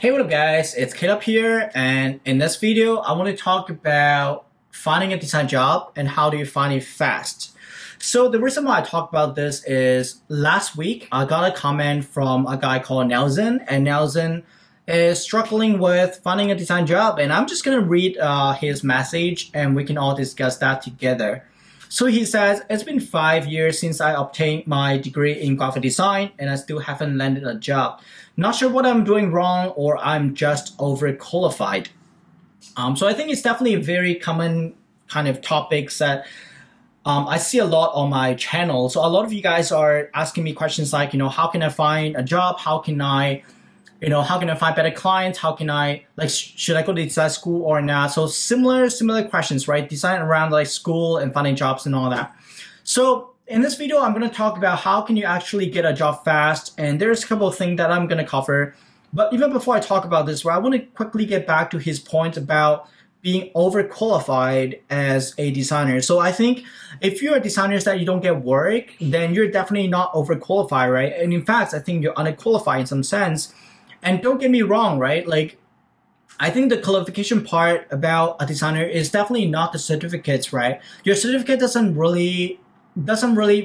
Hey, what up guys, it's Caleb here, and in this video I want to talk about finding a design job and how do you find it fast. So the reason why I talk about this is last week I got a comment from a guy called Nelson, and Nelson is struggling with finding a design job, and I'm just going to read his message and we can all discuss that together. So he says, it's been 5 years since I obtained my degree in graphic design and I still haven't landed a job. Not sure what I'm doing wrong or I'm just overqualified. So I think it's definitely a very common kind of topics that I see a lot on my channel. So a lot of you guys are asking me questions like, how can I find a job? How can I find better clients? How can I, should I go to design school or not? So similar questions, right? Design around like school and finding jobs and all that. So in this video, I'm going to talk about how can you actually get a job fast. And there's a couple of things that I'm going to cover. But even before I talk about this, I want to quickly get back to his point about being overqualified as a designer. So I think if you're a designer that you don't get work, then you're definitely not overqualified, right? And in fact, I think you're underqualified in some sense. And don't get me wrong, right? I think the qualification part about a designer is definitely not the certificates, right? Your certificate doesn't really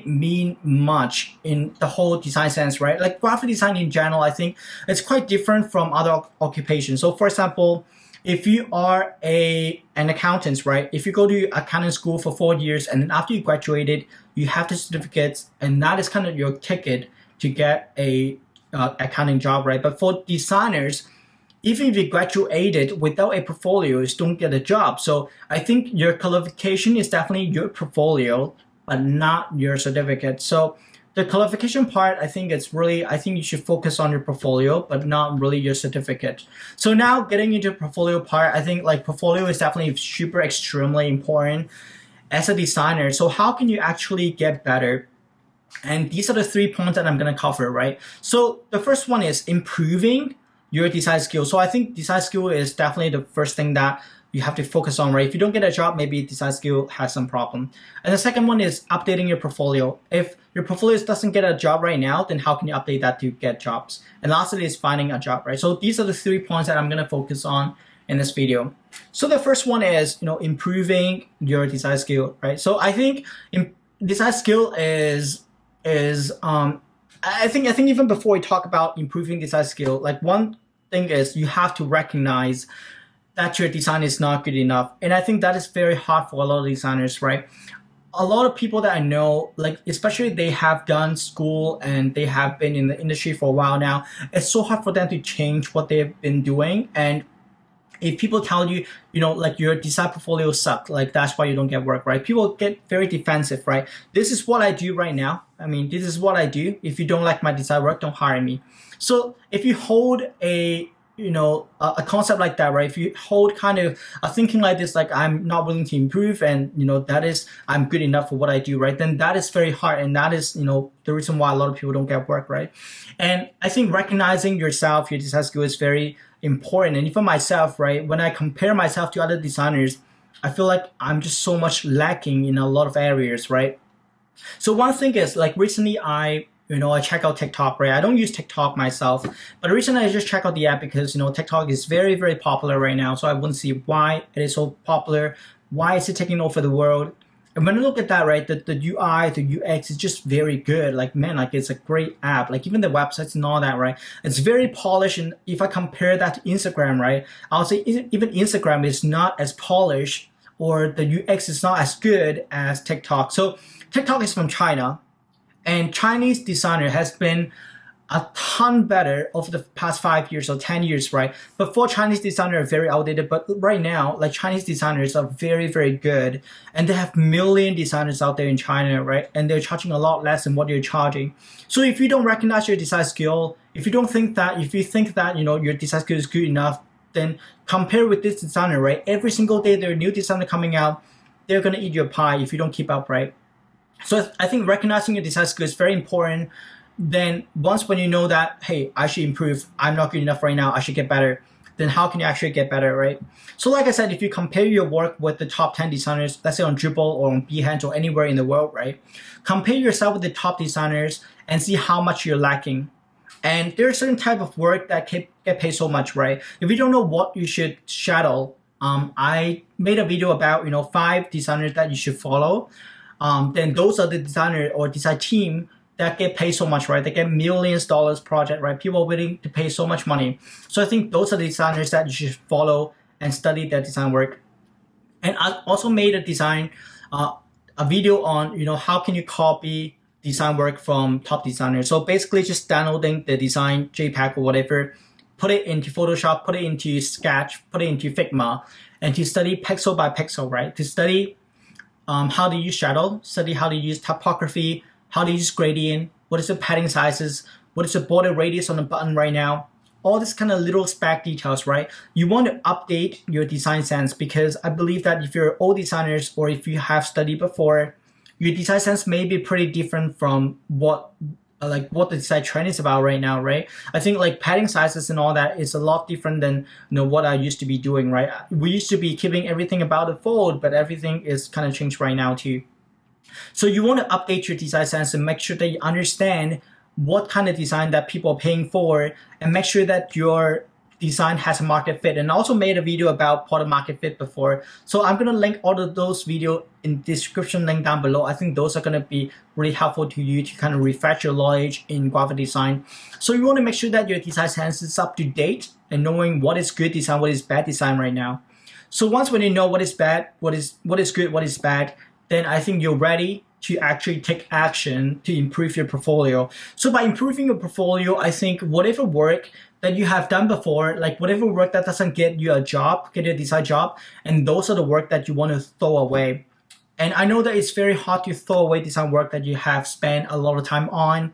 mean much in the whole design sense, right? Like graphic design in general, I think it's quite different from other occupations. So for example, if you are an accountant, right? If you go to accounting school for 4 years and then after you graduated, you have the certificates and that is kind of your ticket to get a accounting job, right? But for designers, even if you graduated without a portfolio, you still don't get a job. So I think your qualification is definitely your portfolio, but not your certificate. So the qualification part, I think you should focus on your portfolio, but not really your certificate. So now getting into portfolio part, I think portfolio is definitely super extremely important as a designer. So how can you actually get better? And these are the 3 points that I'm going to cover, right? So the first one is improving your design skill. So I think design skill is definitely the first thing that you have to focus on, right? If you don't get a job, maybe design skill has some problem. And the second one is updating your portfolio. If your portfolio doesn't get a job right now, then how can you update that to get jobs? And lastly is finding a job, right? So these are the 3 points that I'm going to focus on in this video. So the first one is, improving your design skill, right? So I think design skill I think even before we talk about improving design skill, one thing is you have to recognize that your design is not good enough. And I think that is very hard for a lot of designers, right? A lot of people that I know, especially they have done school and they have been in the industry for a while now, it's so hard for them to change what they've been doing. And if people tell you, your design portfolio suck, that's why you don't get work, right? People get very defensive, right? This is what I do right now. This is what I do. If you don't like my design work, don't hire me. So if you hold a concept like that, right? If you hold kind of a thinking like this, I'm not willing to improve and, that is, I'm good enough for what I do, right? Then that is very hard. And that is, the reason why a lot of people don't get work, right? And I think recognizing yourself, your design skill is very important. And even myself, right? When I compare myself to other designers, I feel like I'm just so much lacking in a lot of areas, right? So one thing is recently I check out TikTok, right? I don't use TikTok myself, but recently I just check out the app because, TikTok is very, very popular right now. So I want to see why it is so popular. Why is it taking over the world? And when I look at that, right, the UI, the UX is just very good. It's a great app. Even the websites and all that, right? It's very polished. And if I compare that to Instagram, right, I'll say even Instagram is not as polished or the UX is not as good as TikTok. So TikTok is from China. And Chinese designer has been a ton better over the past 5 years or 10 years, right? Before Chinese designer are very outdated, but right now, Chinese designers are very, very good. And they have million designers out there in China, right? And they're charging a lot less than what you're charging. So if you don't recognize your design skill, if you think that your design skill is good enough, then compare with this designer, right? Every single day there are new designer coming out, they're gonna eat your pie if you don't keep up, right? So I think recognizing your design skill is very important. Then when you know that, hey, I should improve, I'm not good enough right now, I should get better, then how can you actually get better, right? So like I said, if you compare your work with the top 10 designers, let's say on Dribbble or on Behance or anywhere in the world, right? Compare yourself with the top designers and see how much you're lacking. And there's certain type of work that can get paid so much, right? If you don't know what you should shadow, I made a video about 5 designers that you should follow. Then those are the designer or design team that get paid so much, right? They get millions dollars project, right? People are willing to pay so much money. So I think those are the designers that you should follow and study their design work. And I also made a video on how can you copy design work from top designers. So basically just downloading the design JPEG or whatever, put it into Photoshop, put it into Sketch, put it into Figma, and to study pixel by pixel, right? To study how to use shadow, study how to use typography, how to use gradient, what is the padding sizes, what is the border radius on the button right now, all this kind of little spec details, right? You want to update your design sense, because I believe that if you're old designers or if you have studied before, your design sense may be pretty different from what the design trend is about right now, right? I think like padding sizes and all that is a lot different than what I used to be doing, right? We used to be keeping everything about the fold, but everything is kind of changed right now too. So you want to update your design sense and make sure that you understand what kind of design that people are paying for, and make sure that your design has a market fit. And I also made a video about product market fit before. So I'm going to link all of those videos in the description link down below. I think those are going to be really helpful to you to kind of refresh your knowledge in graphic design. So you want to make sure that your design sense is up to date and knowing what is good design, what is bad design right now. So once when you know what is bad, what is good, what is bad, then I think you're ready to actually take action to improve your portfolio. So by improving your portfolio, I think whatever work that you have done before, like whatever work that doesn't get you a job, get you a design job, and those are the work that you want to throw away. And I know that it's very hard to throw away design work that you have spent a lot of time on,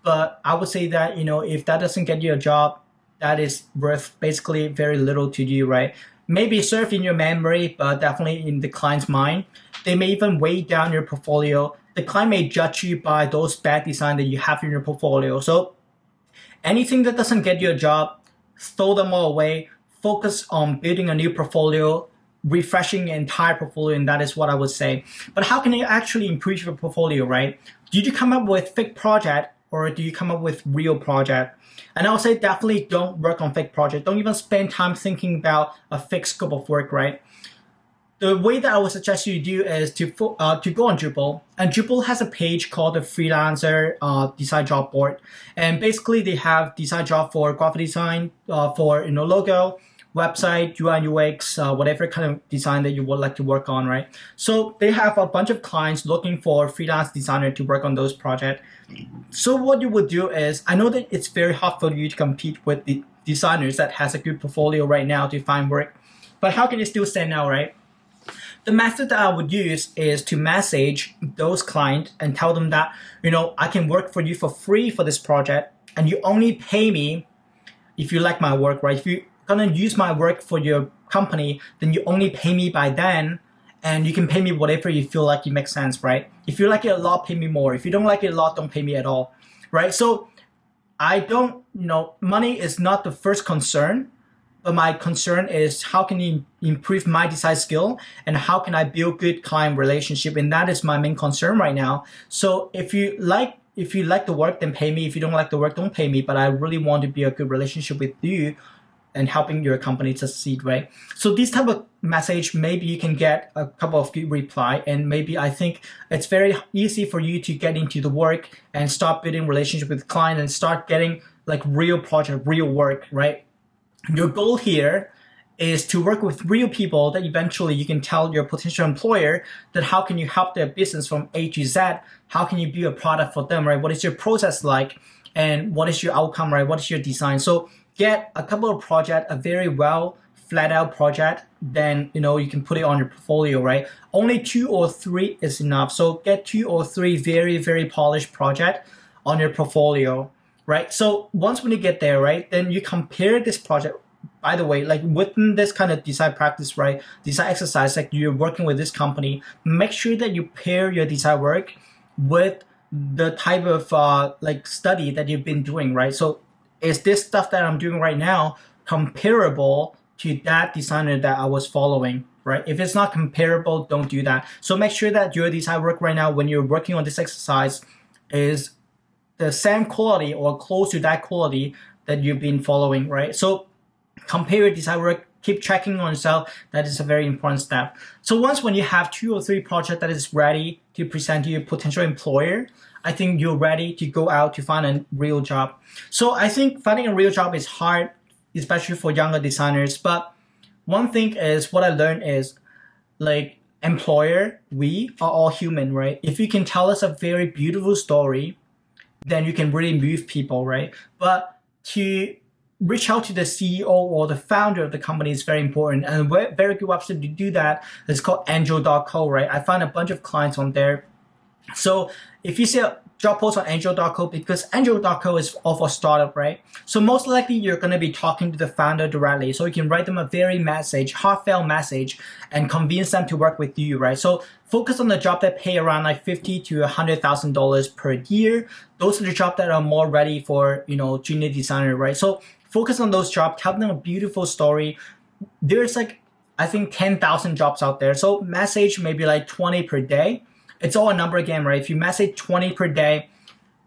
but I would say that, if that doesn't get you a job, that is worth basically very little to you, right? Maybe serve in your memory, but definitely in the client's mind. They may even weigh down your portfolio. The client may judge you by those bad design that you have in your portfolio. So anything that doesn't get you a job, throw them all away. Focus on building a new portfolio, refreshing your entire portfolio, and that is what I would say. But how can you actually improve your portfolio, right? Did you come up with fake project, or do you come up with real project? And I would say definitely don't work on fake project. Don't even spend time thinking about a fake scope of work, right? The way that I would suggest you do is to go on Dribbble, and Dribbble has a page called the Freelancer Design Job Board, and basically they have design job for graphic design, for logo, website, UI and UX, whatever kind of design that you would like to work on, right? So they have a bunch of clients looking for freelance designer to work on those projects. So what you would do is, I know that it's very hard for you to compete with the designers that has a good portfolio right now to find work, but how can you still stand out, right? The method that I would use is to message those clients and tell them that, I can work for you for free for this project, and you only pay me if you like my work, right? If you're gonna use my work for your company, then you only pay me by then, and you can pay me whatever you feel like it makes sense, right? If you like it a lot, pay me more. If you don't like it a lot, don't pay me at all, right? So I don't, money is not the first concern. But my concern is how can you improve my design skill, and how can I build good client relationship, and that is my main concern right now. So if you like the work, then pay me. If you don't like the work, don't pay me. But I really want to be a good relationship with you and helping your company to succeed, right? So this type of message, maybe you can get a couple of good reply, and maybe I think it's very easy for you to get into the work and start building relationship with the client and start getting like real project, real work, right? Your goal here is to work with real people that eventually you can tell your potential employer that how can you help their business from A to Z, how can you build a product for them, right? What is your process like, and what is your outcome, right? What is your design? So get a couple of projects, a very well flat out project, then you can put it on your portfolio, right? Only 2 or 3 is enough. So get 2 or 3 very, very polished project on your portfolio. Right. So once when you get there, right, then you compare this project. By the way, like within this kind of design practice, right, design exercise, like you're working with this company, make sure that you pair your design work with the type of like study that you've been doing, right? So is this stuff that I'm doing right now comparable to that designer that I was following, right? If it's not comparable, don't do that. So make sure that your design work right now, when you're working on this exercise, is the same quality or close to that quality that you've been following, right? So compare your design work, keep checking on yourself. That is a very important step. So once when you have 2 or 3 projects that is ready to present to your potential employer, I think you're ready to go out to find a real job. So I think finding a real job is hard, especially for younger designers. But one thing is what I learned is like employer, we are all human, right? If you can tell us a very beautiful story, then you can really move people, right? But to reach out to the CEO or the founder of the company is very important. And a very good website to do that is called angel.co, right? I found a bunch of clients on there. So if you see a job post on angel.co, because angel.co is all for startup, right? So most likely you're going to be talking to the founder directly. So you can write them a very heartfelt message and convince them to work with you, right? So focus on the job that pay around like $50,000 to $100,000 per year. Those are the jobs that are more ready for, junior designer, right? So focus on those jobs, tell them a beautiful story. There's like, I think 10,000 jobs out there. So message maybe like 20 per day. It's all a number game, right? If you message 20 per day,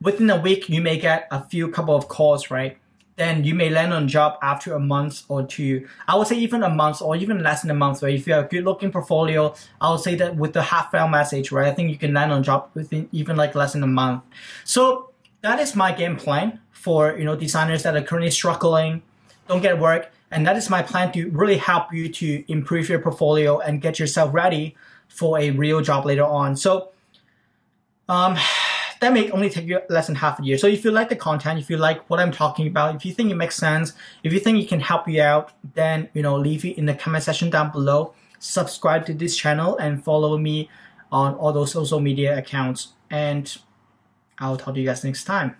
within a week, you may get a couple of calls, right? Then you may land on a job after a month or 2. I would say even a month or even less than a month, right? If you have a good looking portfolio, I would say that with the heartfelt message, right? I think you can land on a job within even like less than a month. So that is my game plan for, designers that are currently struggling, don't get work. And that is my plan to really help you to improve your portfolio and get yourself ready for a real job later on. So that may only take you less than half a year. So if you like the content, if you like what I'm talking about, if you think it makes sense, if you think it can help you out, then leave it in the comment section down below. Subscribe to this channel and follow me on all those social media accounts. And I'll talk to you guys next time.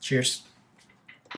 Cheers.